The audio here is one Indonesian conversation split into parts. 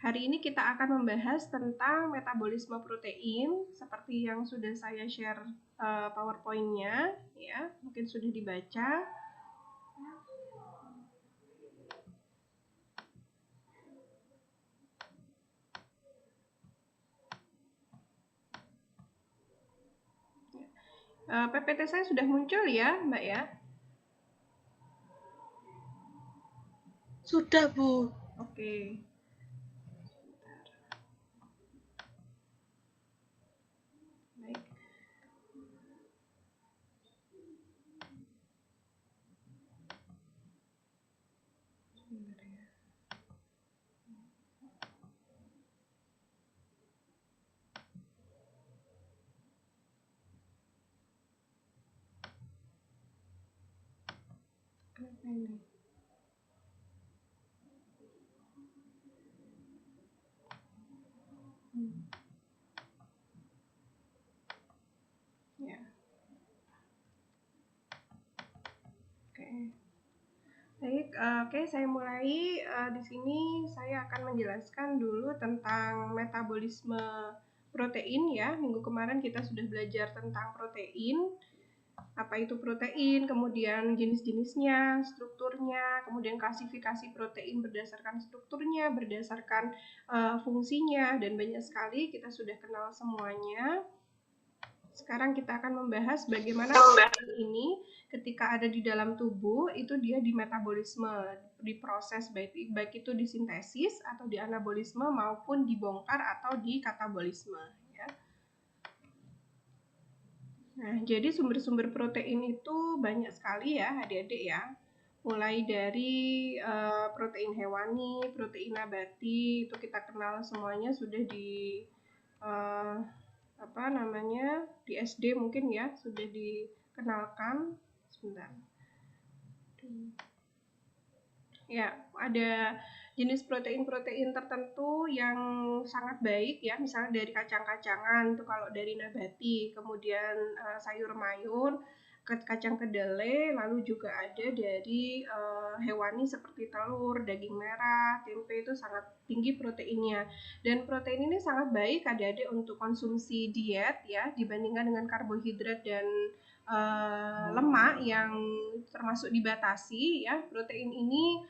Hari ini kita akan membahas tentang metabolisme protein, seperti yang sudah saya share PowerPoint-nya, ya, mungkin sudah dibaca. PPT saya sudah muncul ya, Mbak ya? Sudah, Bu. Oke. Baik. Sebentar ya. Kenapa ini? Ya. Oke. Baik, oke, saya mulai. Di sini saya akan menjelaskan dulu tentang metabolisme protein ya. Minggu kemarin kita sudah belajar tentang protein. Apa itu protein, kemudian jenis-jenisnya, strukturnya, kemudian klasifikasi protein berdasarkan strukturnya, berdasarkan fungsinya, dan banyak sekali kita sudah kenal semuanya. Sekarang kita akan membahas bagaimana protein ini ketika ada di dalam tubuh itu dia di metabolisme, diproses baik itu disintesis atau di anabolisme maupun dibongkar atau di katabolisme. Ya. Nah, jadi sumber-sumber protein itu banyak sekali ya adik-adik ya. Mulai dari protein hewani, protein nabati, itu kita kenal semuanya sudah di di SD mungkin ya, sudah dikenalkan. Sebentar. Ya, ada jenis protein-protein tertentu yang sangat baik ya, misalnya dari kacang-kacangan itu kalau dari nabati, kemudian sayur mayur, kacang kedelai, lalu juga ada dari hewani seperti telur, daging merah, tempe itu sangat tinggi proteinnya. Dan protein ini sangat baik adik-adik untuk konsumsi diet ya, dibandingkan dengan karbohidrat dan lemak yang termasuk dibatasi ya. Protein ini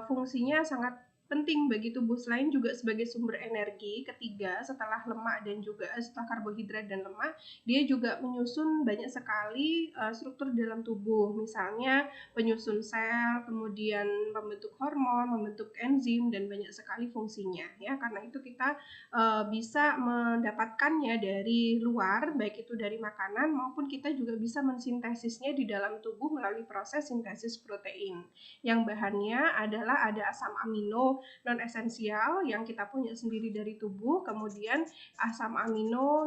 fungsinya sangat penting bagi tubuh, selain juga sebagai sumber energi ketiga setelah lemak dan juga setelah karbohidrat dan lemak, dia juga menyusun banyak sekali struktur dalam tubuh, misalnya penyusun sel, kemudian membentuk hormon, membentuk enzim, dan banyak sekali fungsinya ya. Karena itu kita bisa mendapatkannya dari luar, baik itu dari makanan maupun kita juga bisa mensintesisnya di dalam tubuh melalui proses sintesis protein yang bahannya adalah ada asam amino non esensial yang kita punya sendiri dari tubuh, kemudian asam amino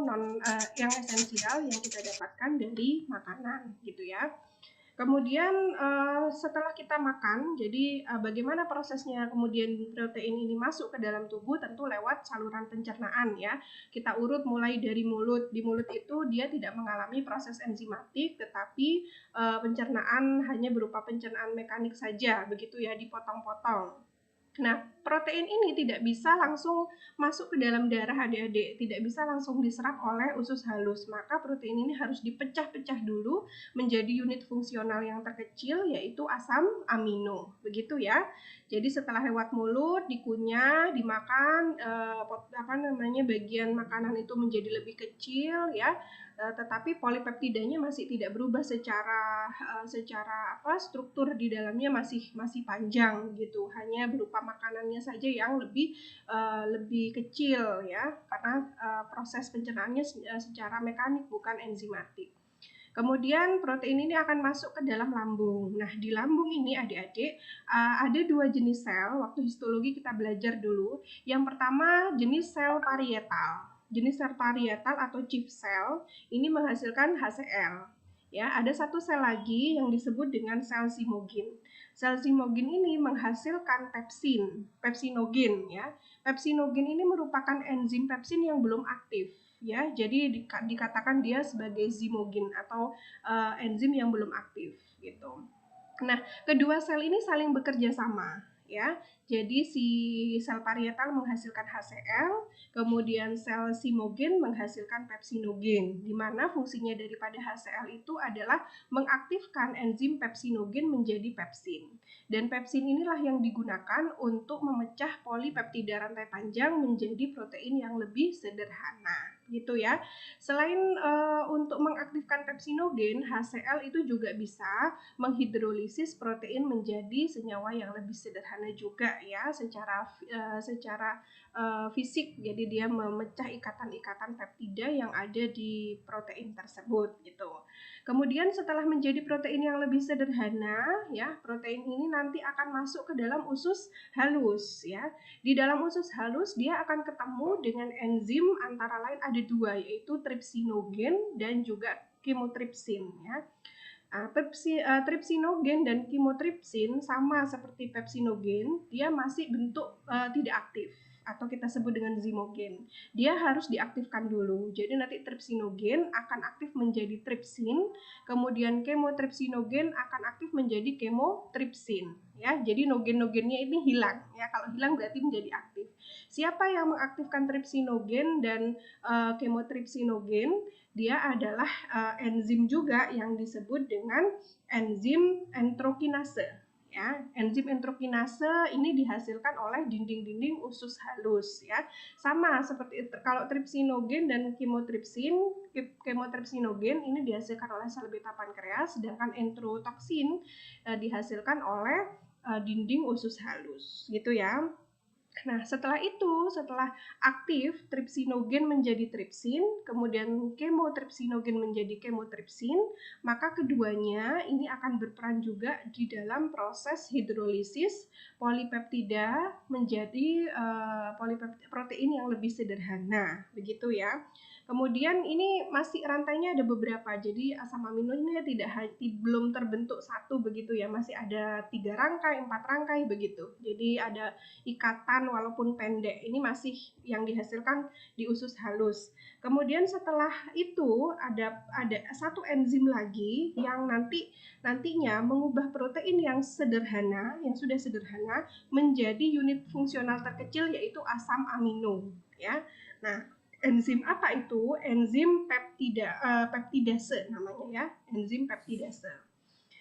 yang esensial yang kita dapatkan dari makanan gitu ya. Kemudian setelah kita makan, jadi bagaimana prosesnya kemudian protein ini masuk ke dalam tubuh, tentu lewat saluran pencernaan ya. Kita urut mulai dari mulut. Di mulut itu dia tidak mengalami proses enzimatik, tetapi pencernaan hanya berupa pencernaan mekanik saja, begitu ya, dipotong-potong. Nah, protein ini tidak bisa langsung masuk ke dalam darah adik-adik, tidak bisa langsung diserap oleh usus halus. Maka protein ini harus dipecah-pecah dulu menjadi unit fungsional yang terkecil, yaitu asam amino. Begitu ya. Jadi setelah lewat mulut, dikunyah, dimakan, bagian makanan itu menjadi lebih kecil ya. Tetapi polipeptidanya masih tidak berubah secara struktur di dalamnya masih panjang gitu, hanya berupa makanannya saja yang lebih kecil ya, karena proses pencernaannya secara mekanik bukan enzimatik. Kemudian protein ini akan masuk ke dalam lambung. Nah, di lambung ini adik-adik ada dua jenis sel. Waktu histologi kita belajar dulu. Yang pertama jenis sel parietal. Jenis sel parietal atau chief cell ini menghasilkan HCl. Ya, ada satu sel lagi yang disebut dengan sel simogin. Sel simogin ini menghasilkan pepsin, pepsinogen ya. Pepsinogen ini merupakan enzim pepsin yang belum aktif ya. Jadi dikatakan dia sebagai zimogin atau enzim yang belum aktif gitu. Nah, kedua sel ini saling bekerja sama ya. Jadi si sel parietal menghasilkan HCl, kemudian sel simogen menghasilkan pepsinogen, di mana fungsinya daripada HCl itu adalah mengaktifkan enzim pepsinogen menjadi pepsin. Dan pepsin inilah yang digunakan untuk memecah polipeptida rantai panjang menjadi protein yang lebih sederhana, gitu ya. Selain untuk mengaktifkan pepsinogen, HCl itu juga bisa menghidrolisis protein menjadi senyawa yang lebih sederhana juga ya, secara fisik. Jadi dia memecah ikatan-ikatan peptida yang ada di protein tersebut gitu. Kemudian setelah menjadi protein yang lebih sederhana ya, protein ini nanti akan masuk ke dalam usus halus ya. Di dalam usus halus dia akan ketemu dengan enzim, antara lain ada dua, yaitu tripsinogen dan juga kemotripsin ya. Tripsinogen dan kemotripsin sama seperti pepsinogen, dia masih bentuk tidak aktif atau kita sebut dengan zimogen. Dia harus diaktifkan dulu. Jadi nanti tripsinogen akan aktif menjadi tripsin, kemudian kemotripsinogen akan aktif menjadi kemotripsin. Ya, jadi nogen-nogennya ini hilang. Ya, kalau hilang berarti menjadi aktif. Siapa yang mengaktifkan tripsinogen dan kemotripsinogen? Dia adalah enzim juga yang disebut dengan enzim enterokinase. Ya, enzim enterokinase ini dihasilkan oleh dinding-dinding usus halus ya. Sama seperti kalau tripsinogen dan kemotripsinogen ini dihasilkan oleh sel beta pankreas, sedangkan enterotoksin dihasilkan oleh dinding usus halus gitu ya. Nah, setelah aktif tripsinogen menjadi tripsin, kemudian kemotripsinogen menjadi kemotripsin, maka keduanya ini akan berperan juga di dalam proses hidrolisis polipeptida menjadi protein yang lebih sederhana, begitu ya. Kemudian ini masih rantainya ada beberapa, jadi asam amino ini belum terbentuk satu begitu ya, masih ada 3 rangkai, 4 rangkai begitu. Jadi ada ikatan walaupun pendek, ini masih yang dihasilkan di usus halus. Kemudian setelah itu ada satu enzim lagi yang nantinya mengubah protein yang sederhana, yang sudah sederhana menjadi unit fungsional terkecil, yaitu asam amino ya. Nah, enzim apa itu? Enzim peptidase namanya ya, enzim peptidase.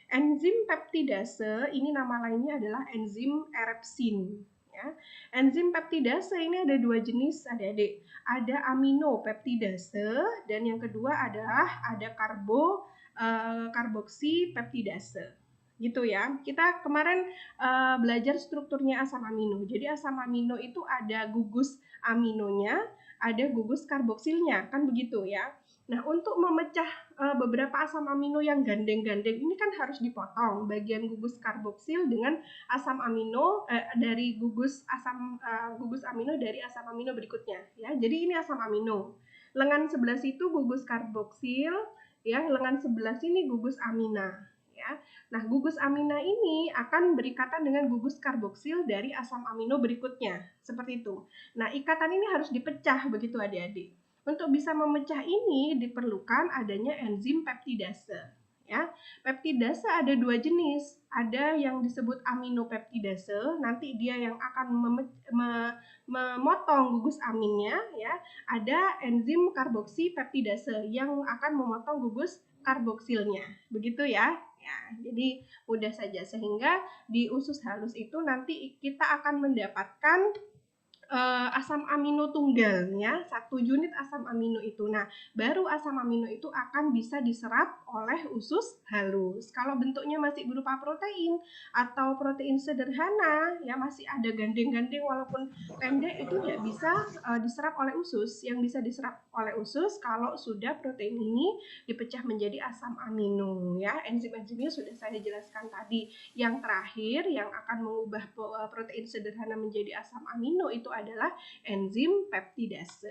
Enzim peptidase ini nama lainnya adalah enzim erepsin ya. Enzim peptidase ini ada dua jenis adik-adik. Ada aminopeptidase dan yang kedua adalah ada karboksi peptidase. Gitu ya. Kita kemarin belajar strukturnya asam amino. Jadi asam amino itu ada gugus aminonya, ada gugus karboksilnya, kan begitu ya. Nah, untuk memecah beberapa asam amino yang gandeng-gandeng ini kan harus dipotong bagian gugus karboksil dengan asam amino dari gugus amino dari asam amino berikutnya ya. Jadi ini asam amino. Lengan sebelah situ gugus karboksil ya, lengan sebelah sini gugus amina ya. Nah, gugus amina ini akan berikatan dengan gugus karboksil dari asam amino berikutnya, seperti itu. Nah, ikatan ini harus dipecah begitu adik-adik. Untuk bisa memecah ini diperlukan adanya enzim peptidase. Ya, peptidase ada dua jenis. Ada yang disebut aminopeptidase, nanti dia yang akan memotong gugus aminnya ya. Ada enzim karboksi peptidase yang akan memotong gugus karboksilnya. Begitu ya. Ya, jadi mudah saja, sehingga di usus halus itu nanti kita akan mendapatkan asam amino tunggal ya, satu unit asam amino itu. Nah, baru asam amino itu akan bisa diserap oleh usus halus. Kalau bentuknya masih berupa protein atau protein sederhana ya, masih ada gandeng-gandeng walaupun pendek, itu tidak bisa diserap oleh usus. Yang bisa diserap oleh usus kalau sudah protein ini dipecah menjadi asam amino ya. Enzim-enzimnya sudah saya jelaskan tadi. Yang terakhir yang akan mengubah protein sederhana menjadi asam amino itu adalah enzim peptidase.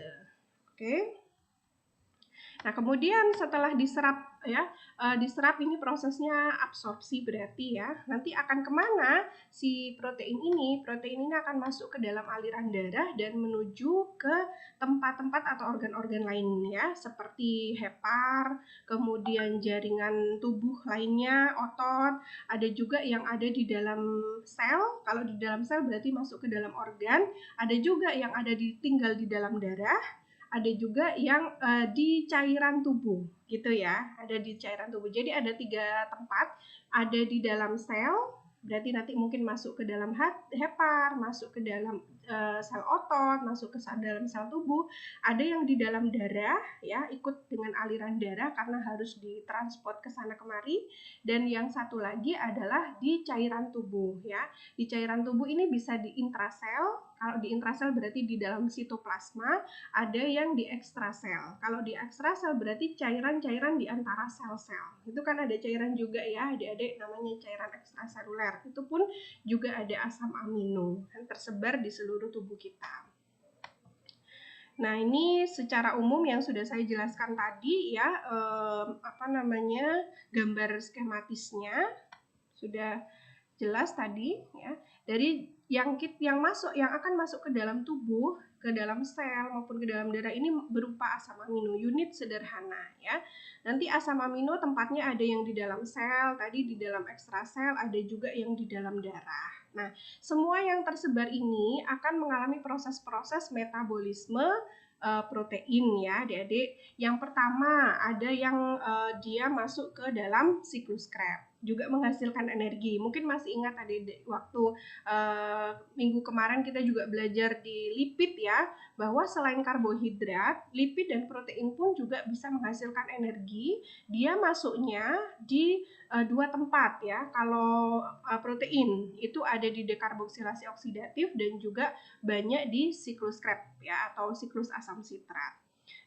Oke. Nah, kemudian setelah diserap ya, diserap ini prosesnya absorpsi berarti ya. Nanti akan kemana si protein ini? Protein ini akan masuk ke dalam aliran darah dan menuju ke tempat-tempat atau organ-organ lainnya seperti hepar, kemudian jaringan tubuh lainnya, otot, ada juga yang ada di dalam sel. Kalau di dalam sel berarti masuk ke dalam organ, ada juga yang tinggal di dalam darah, ada juga yang di cairan tubuh gitu ya, ada di cairan tubuh. Jadi ada 3 tempat, ada di dalam sel, berarti nanti mungkin masuk ke dalam hepar, masuk ke dalam sel otot, masuk ke dalam sel tubuh, ada yang di dalam darah ya, ikut dengan aliran darah karena harus ditransport ke sana kemari, dan yang satu lagi adalah di cairan tubuh ya. Di cairan tubuh ini bisa di intrasel, kalau di intrasel berarti di dalam sitoplasma, ada yang di ekstrasel. Kalau di ekstrasel berarti cairan-cairan di antara sel-sel. Itu kan ada cairan juga ya, adik-adik, namanya cairan ekstraseluler. Itu pun juga ada asam amino yang tersebar di seluruh tubuh kita. Nah, ini secara umum yang sudah saya jelaskan tadi ya, gambar skematisnya sudah jelas tadi ya. Dari yang akan masuk ke dalam tubuh, ke dalam sel maupun ke dalam darah ini berupa asam amino, unit sederhana ya. Nanti asam amino tempatnya ada yang di dalam sel, tadi di dalam ekstrasel, ada juga yang di dalam darah. Nah, semua yang tersebar ini akan mengalami proses-proses metabolisme protein ya, adik-adik. Yang pertama ada yang dia masuk ke dalam siklus Krebs, juga menghasilkan energi. Mungkin masih ingat tadi waktu minggu kemarin kita juga belajar di lipid ya, bahwa selain karbohidrat, lipid dan protein pun juga bisa menghasilkan energi. Dia masuknya di 2 tempat ya. Kalau protein itu ada di dekarboksilasi oksidatif dan juga banyak di siklus Krebs ya, atau siklus asam sitrat.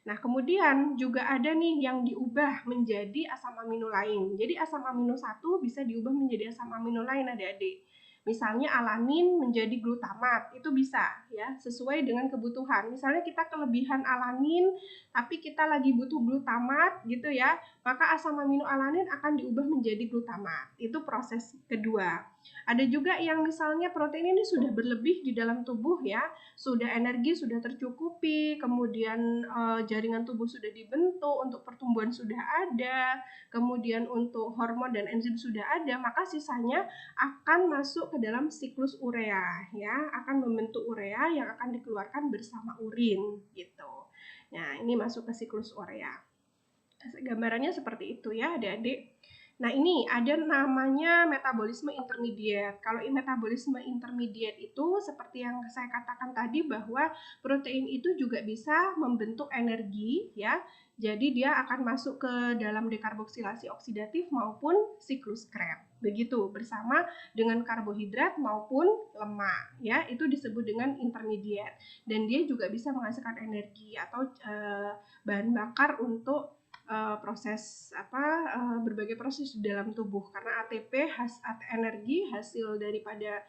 Nah, kemudian juga ada nih yang diubah menjadi asam amino lain. Jadi asam amino 1 bisa diubah menjadi asam amino lain, adik-adik. Misalnya alanin menjadi glutamat, itu bisa ya, sesuai dengan kebutuhan. Misalnya kita kelebihan alanin tapi kita lagi butuh glutamat gitu ya, maka asam amino alanin akan diubah menjadi glutamat. Itu proses kedua. Ada juga yang misalnya protein ini sudah berlebih di dalam tubuh ya, sudah energi sudah tercukupi, kemudian jaringan tubuh sudah dibentuk, untuk pertumbuhan sudah ada, kemudian untuk hormon dan enzim sudah ada, maka sisanya akan masuk ke dalam siklus urea ya, akan membentuk urea yang akan dikeluarkan bersama urin gitu. Nah, ini masuk ke siklus urea. Gambarannya seperti itu ya, adik-adik. Nah, ini ada namanya metabolisme intermediate. Kalau metabolisme intermediate itu seperti yang saya katakan tadi, bahwa protein itu juga bisa membentuk energi ya. Jadi dia akan masuk ke dalam dekarboksilasi oksidatif maupun siklus Krebs. Begitu, bersama dengan karbohidrat maupun lemak ya. Itu disebut dengan intermediate. Dan dia juga bisa menghasilkan energi atau bahan bakar untuk berbagai proses di dalam tubuh, karena ATP energi hasil daripada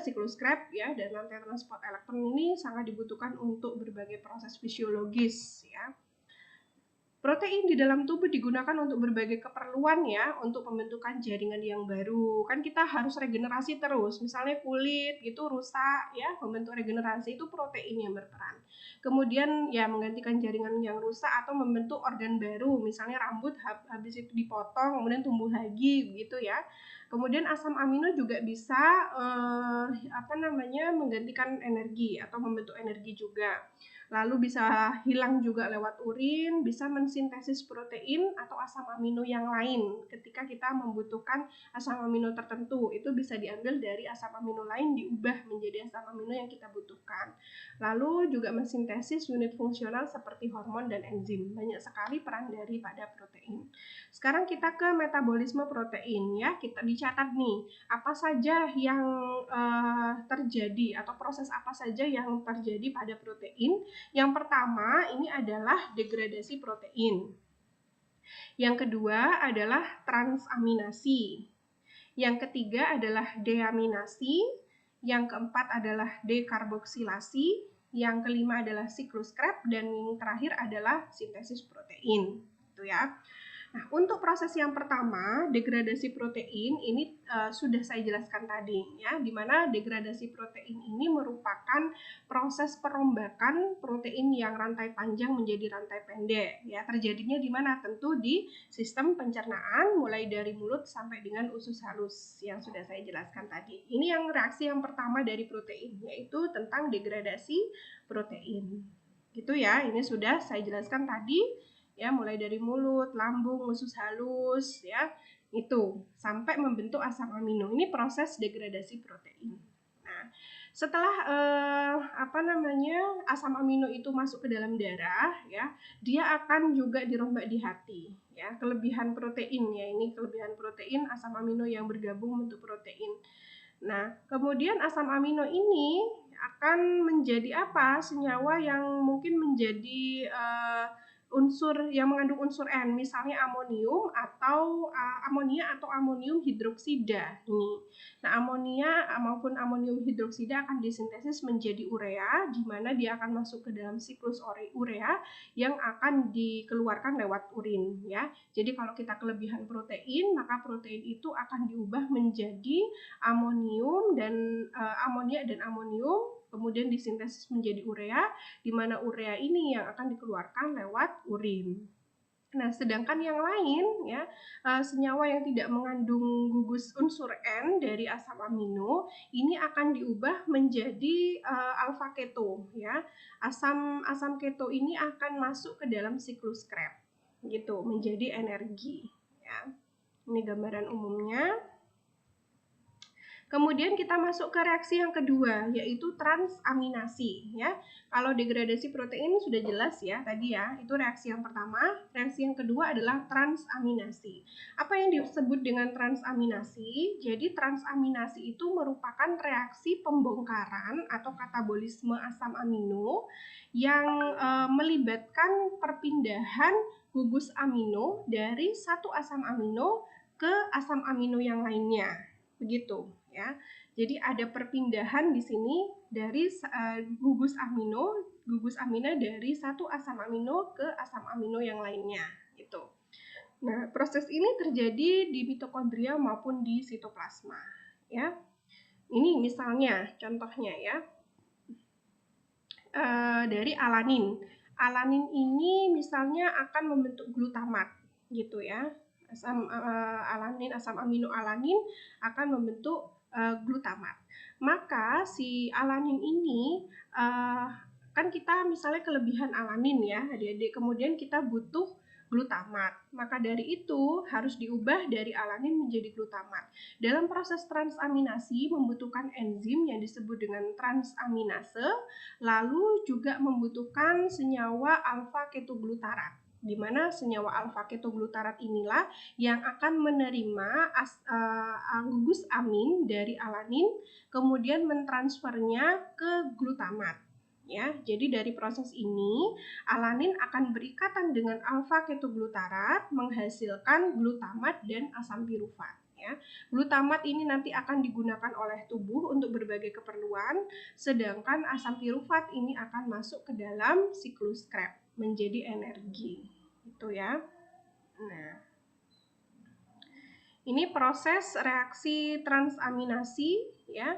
siklus Krebs ya, dan rantai transport elektron ini sangat dibutuhkan untuk berbagai proses fisiologis ya. Protein di dalam tubuh digunakan untuk berbagai keperluan ya, untuk pembentukan jaringan yang baru. Kan kita harus regenerasi terus, misalnya kulit gitu rusak ya, membentuk regenerasi itu protein yang berperan. Kemudian ya menggantikan jaringan yang rusak atau membentuk organ baru, misalnya rambut habis itu dipotong kemudian tumbuh lagi begitu ya. Kemudian asam amino juga bisa menggantikan energi atau membentuk energi juga. Lalu bisa hilang juga lewat urin, bisa mensintesis protein atau asam amino yang lain. Ketika kita membutuhkan asam amino tertentu, itu bisa diambil dari asam amino lain diubah menjadi asam amino yang kita butuhkan. Lalu juga mensintesis unit fungsional seperti hormon dan enzim. Banyak sekali peran daripada protein. Sekarang kita ke metabolisme protein ya. Kita dicatat nih, apa saja yang terjadi atau proses apa saja yang terjadi pada protein. Yang pertama ini adalah degradasi protein. Yang kedua adalah transaminasi. Yang ketiga adalah deaminasi. Yang keempat adalah dekarboksilasi. yang kelima adalah siklus Krebs, dan yang terakhir adalah sintesis protein. Itu ya. Nah, untuk proses yang pertama, degradasi protein ini sudah saya jelaskan tadi ya, di mana degradasi protein ini merupakan proses perombakan protein yang rantai panjang menjadi rantai pendek ya. Terjadinya di mana? Tentu di sistem pencernaan, mulai dari mulut sampai dengan usus halus yang sudah saya jelaskan tadi. Ini yang reaksi yang pertama dari protein, yaitu tentang degradasi protein. Gitu ya, ini sudah saya jelaskan tadi ya, mulai dari mulut, lambung, usus halus ya, itu sampai membentuk asam amino. Ini proses degradasi protein. Nah, setelah asam amino itu masuk ke dalam darah ya, dia akan juga dirombak di hati ya. Kelebihan protein ya, ini kelebihan protein, asam amino yang bergabung bentuk protein. Nah, kemudian asam amino ini akan menjadi apa? Senyawa yang mungkin menjadi unsur yang mengandung unsur N, misalnya amonium atau amonia atau amonium hidroksida ini. Nah, amonia maupun amonium hidroksida akan disintesis menjadi urea, di mana dia akan masuk ke dalam siklus urea yang akan dikeluarkan lewat urin ya. Jadi kalau kita kelebihan protein, maka protein itu akan diubah menjadi amonium dan amonia dan amonium, kemudian disintesis menjadi urea, di mana urea ini yang akan dikeluarkan lewat urin. Nah, sedangkan yang lain ya, senyawa yang tidak mengandung gugus unsur N dari asam amino ini akan diubah menjadi alfa keto ya. Asam keto ini akan masuk ke dalam siklus Krebs gitu, menjadi energi ya. Ini gambaran umumnya. Kemudian kita masuk ke reaksi yang kedua, yaitu transaminasi ya. Kalau degradasi protein sudah jelas ya tadi ya, itu reaksi yang pertama. Reaksi yang kedua adalah transaminasi. Apa yang disebut dengan transaminasi? Jadi transaminasi itu merupakan reaksi pembongkaran atau katabolisme asam amino yang melibatkan perpindahan gugus amino dari satu asam amino ke asam amino yang lainnya. Begitu ya. Jadi ada perpindahan di sini dari gugus amino dari satu asam amino ke asam amino yang lainnya gitu. Nah, proses ini terjadi di mitokondria maupun di sitoplasma ya. Ini misalnya contohnya ya. Dari alanin. Alanin ini misalnya akan membentuk glutamat gitu ya. Asam amino alanin akan membentuk glutamat. Maka si alanin ini kan kita misalnya kelebihan alanin ya adik-adik, kemudian kita butuh glutamat, maka dari itu harus diubah dari alanin menjadi glutamat. Dalam proses transaminasi membutuhkan enzim yang disebut dengan transaminase, lalu juga membutuhkan senyawa alfa ketoglutarat, di mana senyawa alfa ketoglutarat inilah yang akan menerima gugus amin dari alanin, kemudian mentransfernya ke glutamat. Ya, jadi dari proses ini alanin akan berikatan dengan alfa ketoglutarat menghasilkan glutamat dan asam pirufat. Ya, glutamat ini nanti akan digunakan oleh tubuh untuk berbagai keperluan, sedangkan asam pirufat ini akan masuk ke dalam siklus Krebs menjadi energi. Itu ya. Nah, ini proses reaksi transaminasi ya.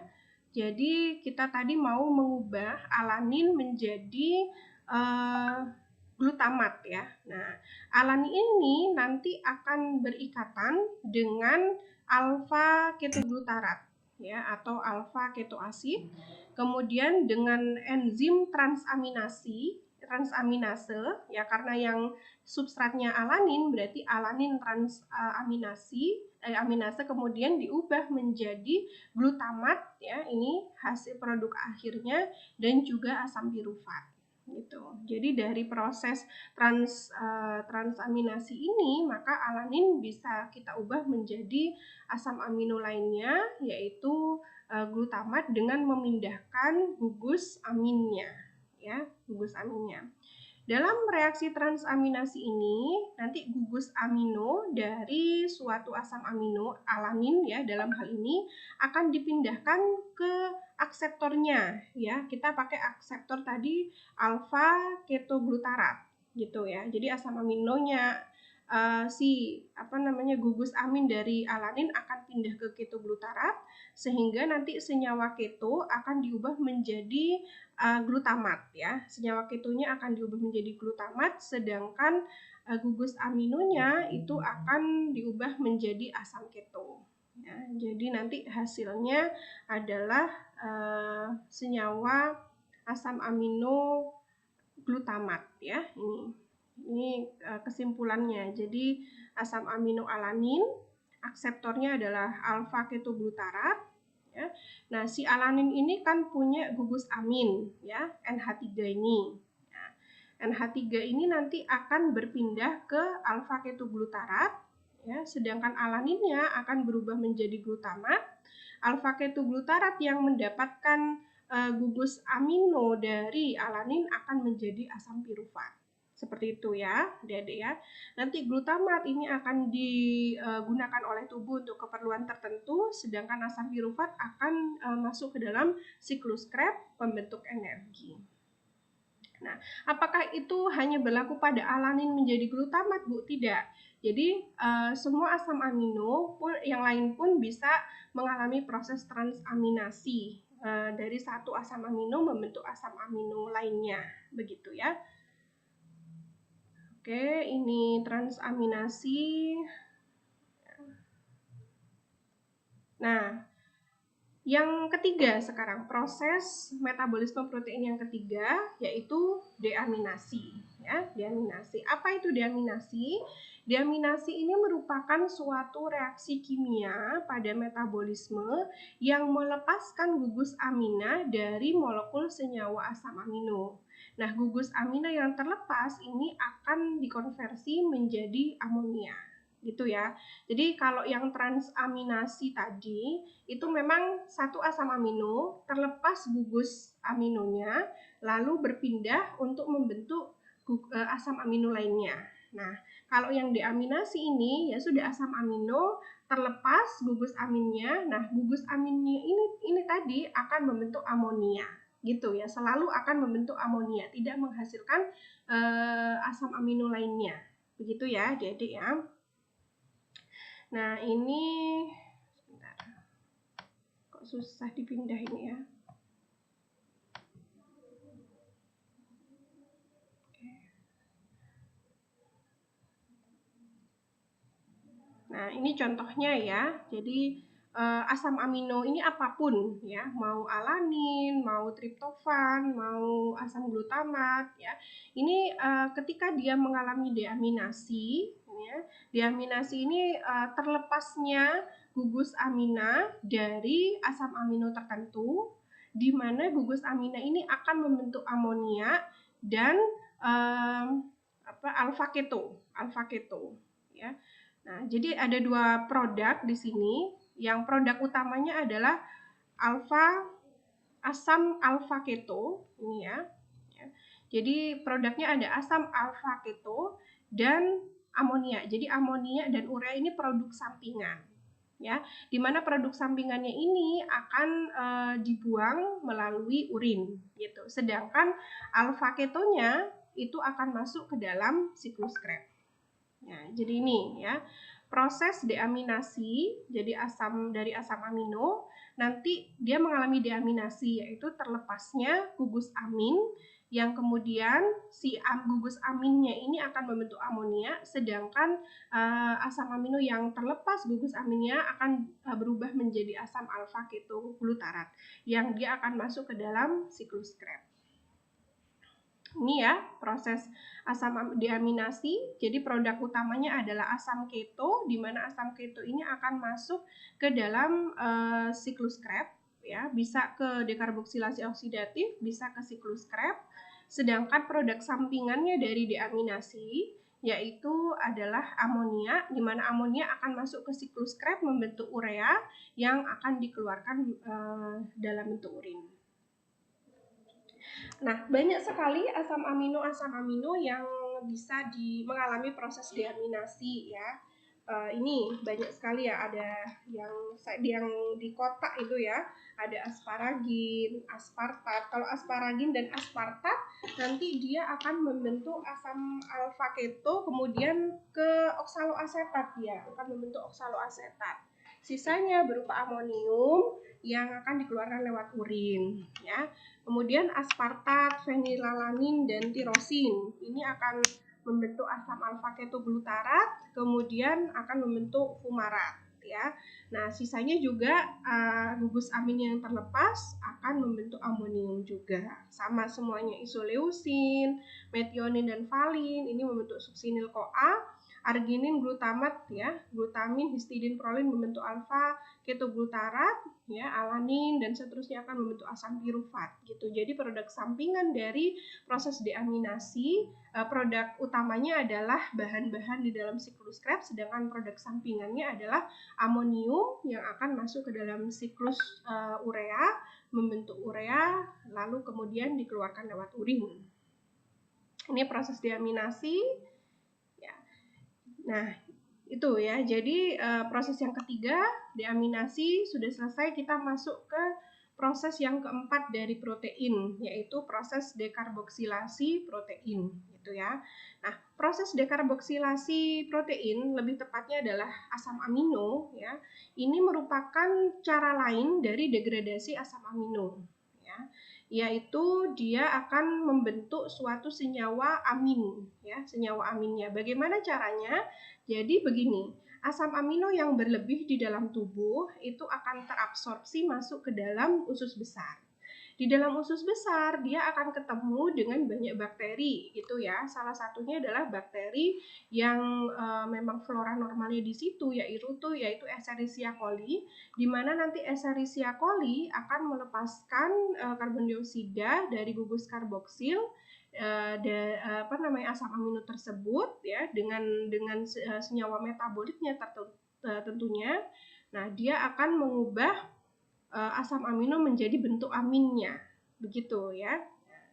Jadi kita tadi mau mengubah alanin menjadi glutamat ya. Nah, alanin ini nanti akan berikatan dengan alfa ketoglutarat ya, atau alfa ketoasid. Kemudian dengan enzim transaminase ya, karena yang substratnya alanin berarti alanin aminase kemudian diubah menjadi glutamat ya, ini hasil produk akhirnya, dan juga asam pirufat gitu. Jadi dari proses transaminasi ini maka alanin bisa kita ubah menjadi asam amino lainnya, yaitu glutamat, dengan memindahkan gugus aminnya ya, gugus aminnya. dalam reaksi transaminasi ini nanti gugus amino dari suatu asam amino alanin ya dalam hal ini akan dipindahkan ke akseptornya ya. Kita pakai akseptor tadi alfa ketoglutarat gitu ya. Jadi asam aminonya gugus amin dari alanin akan pindah ke ketoglutarat sehingga nanti senyawa keto akan diubah menjadi glutamat ya. Senyawa ketonya akan diubah menjadi glutamat sedangkan gugus aminonya itu akan diubah menjadi asam keto. Ya, jadi nanti hasilnya adalah senyawa asam amino glutamat ya. Ini kesimpulannya. Jadi asam amino alanin, akseptornya adalah alfa ketoglutarat. Ya. Nah, si alanin ini kan punya gugus amin, ya, NH3 ini. Nah, NH3 ini nanti akan berpindah ke alfa ketoglutarat, ya, sedangkan alaninnya akan berubah menjadi glutamat. Alfa ketoglutarat yang mendapatkan gugus amino dari alanin akan menjadi asam pirufat. Seperti itu ya, adik-adik ya. Nanti glutamat ini akan digunakan oleh tubuh untuk keperluan tertentu, sedangkan asam pirufat akan masuk ke dalam siklus Krebs pembentuk energi. Nah, apakah itu hanya berlaku pada alanin menjadi glutamat, Bu? Tidak. Jadi, semua asam amino pun yang lain pun bisa mengalami proses transaminasi dari satu asam amino membentuk asam amino lainnya, begitu ya. Oke, ini transaminasi. Nah, yang ketiga sekarang proses metabolisme protein yang ketiga yaitu deaminasi. Ya, deaminasi. Apa itu deaminasi? Deaminasi ini merupakan suatu reaksi kimia pada metabolisme yang melepaskan gugus amina dari molekul senyawa asam amino. Nah, gugus amina yang terlepas ini akan dikonversi menjadi amonia, gitu ya. Jadi kalau yang transaminasi tadi itu memang satu asam amino terlepas gugus aminonya lalu berpindah untuk membentuk asam amino lainnya. Nah, kalau yang deaminasi ini ya sudah asam amino terlepas gugus aminnya. Nah, gugus aminnya ini tadi akan membentuk amonia. Gitu ya, selalu akan membentuk amonia, tidak menghasilkan asam amino lainnya. Begitu ya, adik-adik ya. Nah, ini sebentar. Kok susah dipindah ini ya. Nah, ini contohnya ya. Jadi asam amino ini apapun ya, mau alanin, mau triptofan, mau asam glutamat ya. Ini ketika dia mengalami deaminasi ya, deaminasi ini terlepasnya gugus amina dari asam amino tertentu di mana gugus amina ini akan membentuk amonia dan alfa keto ya. Nah, jadi ada dua produk di sini. Yang produk utamanya adalah asam alfa keto ini ya. Jadi produknya ada asam alfa keto dan amonia. Jadi amonia dan urea ini produk sampingan. Ya, di mana produk sampingannya ini akan dibuang melalui urin gitu. Sedangkan alfa ketonya itu akan masuk ke dalam siklus Krebs. Nah, jadi ini ya. Proses deaminasi, jadi dari asam amino, nanti dia mengalami deaminasi, yaitu terlepasnya gugus amin, yang kemudian si gugus aminnya ini akan membentuk amonia, sedangkan asam amino yang terlepas gugus aminnya akan berubah menjadi asam alfa ketoglutarat, yang dia akan masuk ke dalam siklus Krebs. Ini ya proses asam deaminasi. Jadi produk utamanya adalah asam keto, di mana asam keto ini akan masuk ke dalam siklus Krebs ya, bisa ke dekarboksilasi oksidatif, bisa ke siklus Krebs. Sedangkan produk sampingannya dari deaminasi yaitu adalah amonia, di mana amonia akan masuk ke siklus Krebs membentuk urea yang akan dikeluarkan dalam bentuk urin. Nah, banyak sekali asam amino yang bisa mengalami proses deaminasi ya. Ini banyak sekali ya, ada yang di kotak itu ya, ada asparagin, aspartat. Kalau asparagin dan aspartat nanti dia akan membentuk asam alfa keto, kemudian ke oksaloasetat, dia akan membentuk oksaloasetat. Sisanya berupa amonium yang akan dikeluarkan lewat urin ya. Kemudian aspartat, fenilalanin, dan tirosin ini akan membentuk asam alfa ketoglutarat, kemudian akan membentuk fumarat ya. Nah, sisanya juga gugus amin yang terlepas akan membentuk amonium juga. Sama semuanya, isoleusin, metionin dan valin ini membentuk suksinil CoA, arginin, glutamat ya, glutamin, histidin, prolin membentuk alfa ketoglutarat ya, alanin dan seterusnya akan membentuk asam pirufat gitu. Jadi produk sampingan dari proses deaminasi, produk utamanya adalah bahan-bahan di dalam siklus Krebs, sedangkan produk sampingannya adalah amonium yang akan masuk ke dalam siklus urea, membentuk urea, lalu kemudian dikeluarkan lewat urin. Ini proses deaminasi ya. Nah, itu ya. Jadi proses yang ketiga, deaminasi sudah selesai, kita masuk ke proses yang keempat dari protein, yaitu proses dekarboksilasi protein gitu ya. Nah, proses dekarboksilasi protein lebih tepatnya adalah asam amino ya. Ini merupakan cara lain dari degradasi asam amino ya, yaitu dia akan membentuk suatu senyawa amin ya, senyawa aminnya. Bagaimana caranya? Jadi begini, asam amino yang berlebih di dalam tubuh itu akan terabsorpsi masuk ke dalam usus besar. Di dalam usus besar dia akan ketemu dengan banyak bakteri gitu ya. Salah satunya adalah bakteri yang memang flora normalnya di situ yaitu Escherichia coli, di mana nanti Escherichia coli akan melepaskan karbon dioksida dari gugus karboksil asam amino tersebut ya dengan senyawa metaboliknya tentunya. Nah, dia akan mengubah asam amino menjadi bentuk aminnya, begitu ya.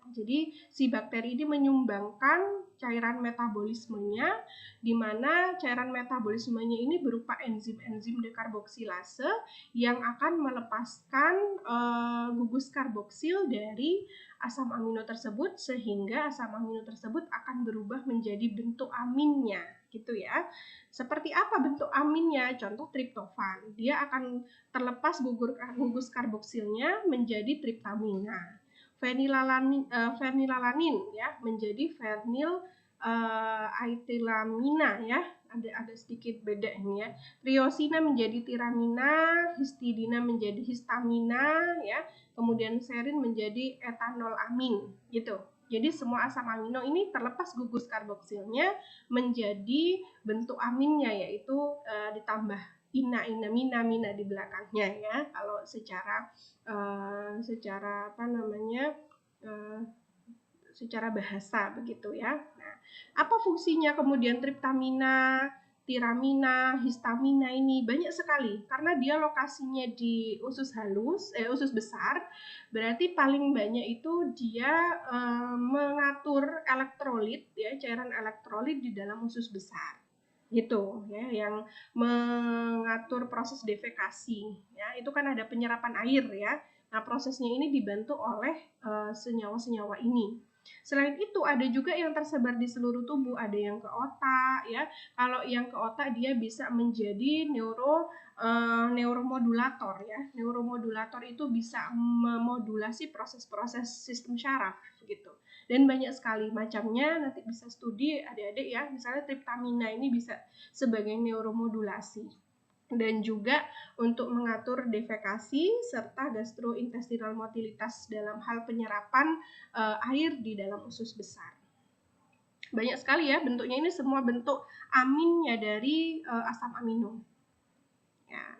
Jadi si bakteri ini menyumbangkan cairan metabolismenya, di mana cairan metabolismenya ini berupa enzim-enzim dekarboksilase yang akan melepaskan gugus karboksil dari asam amino tersebut, sehingga asam amino tersebut akan berubah menjadi bentuk aminnya gitu ya. Seperti apa bentuk aminnya? Contoh triptofan, dia akan terlepas gugus karboksilnya menjadi triptamina. Fenilalanin ya menjadi fenil aetilamina ya, ada sedikit beda ini ya. Triosina menjadi tiramina, histidina menjadi histamina ya, kemudian serin menjadi etanol amin gitu. Jadi semua asam amino ini terlepas gugus karboksilnya menjadi bentuk aminnya, yaitu ditambah mina di belakangnya ya, kalau secara secara bahasa begitu ya. Nah, apa fungsinya kemudian triptamina, tiramina, histamina ini? Banyak sekali karena dia lokasinya di usus besar, berarti paling banyak itu dia mengatur elektrolit ya, cairan elektrolit di dalam usus besar gitu ya, yang mengatur proses defekasi ya. Itu kan ada penyerapan air ya. Nah, prosesnya ini dibantu oleh senyawa-senyawa ini. Selain itu ada juga yang tersebar di seluruh tubuh, ada yang ke otak ya. Kalau yang ke otak dia bisa menjadi neuromodulator ya. Neuromodulator itu bisa memodulasi proses-proses sistem syaraf gitu. Dan banyak sekali macamnya, nanti bisa studi adik-adik ya. Misalnya triptamina ini bisa sebagai neuromodulasi dan juga untuk mengatur defekasi serta gastrointestinal motilitas dalam hal penyerapan air di dalam usus besar. Banyak sekali ya bentuknya, ini semua bentuk aminnya dari asam amino. Ya.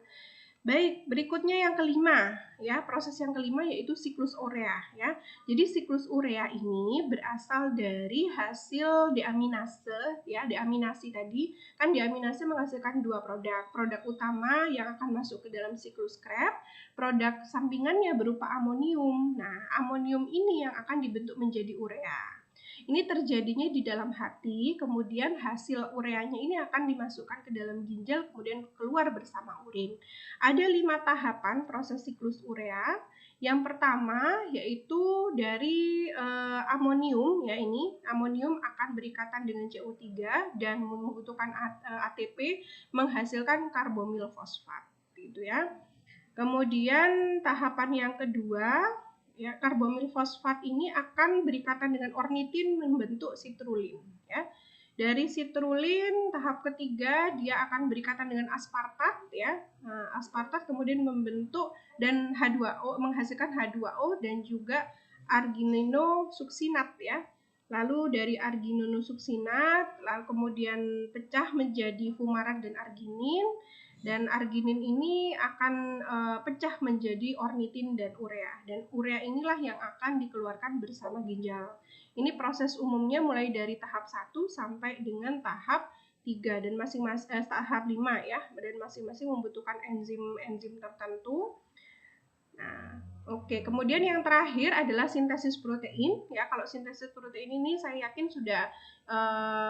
Baik, berikutnya yang kelima, ya, proses yang kelima yaitu siklus urea, ya. Jadi siklus urea ini berasal dari hasil deaminase, ya, deaminasi tadi. Kan deaminasi menghasilkan dua produk. Produk utama yang akan masuk ke dalam siklus Krebs, produk sampingannya berupa amonium. Nah, amonium ini yang akan dibentuk menjadi urea. Ini terjadinya di dalam hati, kemudian hasil ureanya ini akan dimasukkan ke dalam ginjal, kemudian keluar bersama urin. Ada 5 tahapan proses siklus urea. Yang pertama yaitu dari amonium, ya, ini amonium akan berikatan dengan CO3 dan membutuhkan ATP menghasilkan karbomil fosfat, gitu ya. Kemudian tahapan yang kedua, ya, karbomil fosfat ini akan berikatan dengan ornitin membentuk sitrulin, ya. Dari sitrulin tahap ketiga dia akan berikatan dengan aspartat, ya. Nah, aspartat kemudian membentuk dan H2O menghasilkan H2O dan juga argininosuksinat, ya. Lalu dari argininosuksinat lalu kemudian pecah menjadi fumarat dan arginin. Dan arginin ini akan pecah menjadi ornitin dan urea. Dan urea inilah yang akan dikeluarkan bersama ginjal. Ini proses umumnya mulai dari tahap 1 sampai dengan tahap 3 dan masing-masing tahap 5, ya. Dan masing-masing membutuhkan enzim-enzim tertentu. Nah, oke. Kemudian yang terakhir adalah sintesis protein, ya. Kalau sintesis protein ini saya yakin sudah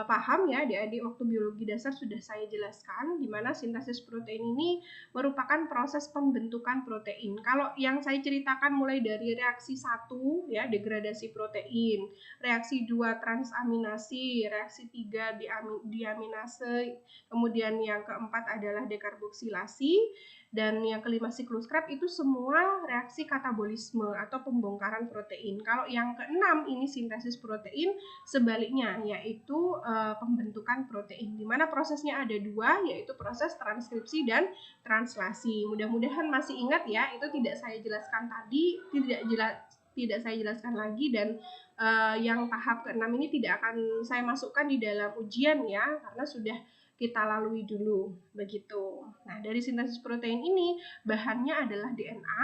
paham, ya, adik-adik, waktu biologi dasar sudah saya jelaskan di mana sintesis protein ini merupakan proses pembentukan protein. Kalau yang saya ceritakan mulai dari reaksi 1, ya, degradasi protein, reaksi 2 transaminasi, reaksi 3 diaminase, kemudian yang keempat adalah dekarboksilasi, dan yang kelima siklus Krebs, itu semua reaksi katabolisme atau pembongkaran protein. Kalau yang keenam ini sintesis protein, sebaliknya yaitu pembentukan protein. Di mana prosesnya ada dua, yaitu proses transkripsi dan translasi. Mudah-mudahan masih ingat, ya. Itu tidak saya jelaskan tadi, tidak saya jelaskan lagi, dan yang tahap ke-6 ini tidak akan saya masukkan di dalam ujian, ya, karena sudah kita lalui dulu, begitu. Nah, dari sintesis protein ini bahannya adalah DNA,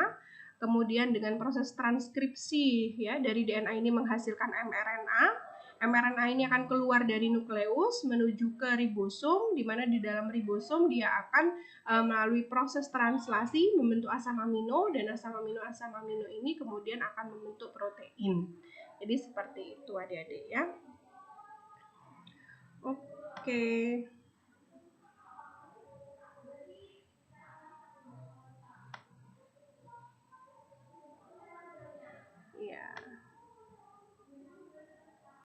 kemudian dengan proses transkripsi, ya, dari DNA ini menghasilkan mRNA. mRNA ini akan keluar dari nukleus menuju ke ribosom, di mana di dalam ribosom dia akan melalui proses translasi membentuk asam amino, dan asam amino ini kemudian akan membentuk protein. Jadi seperti itu, adik-adik, ya. Oke.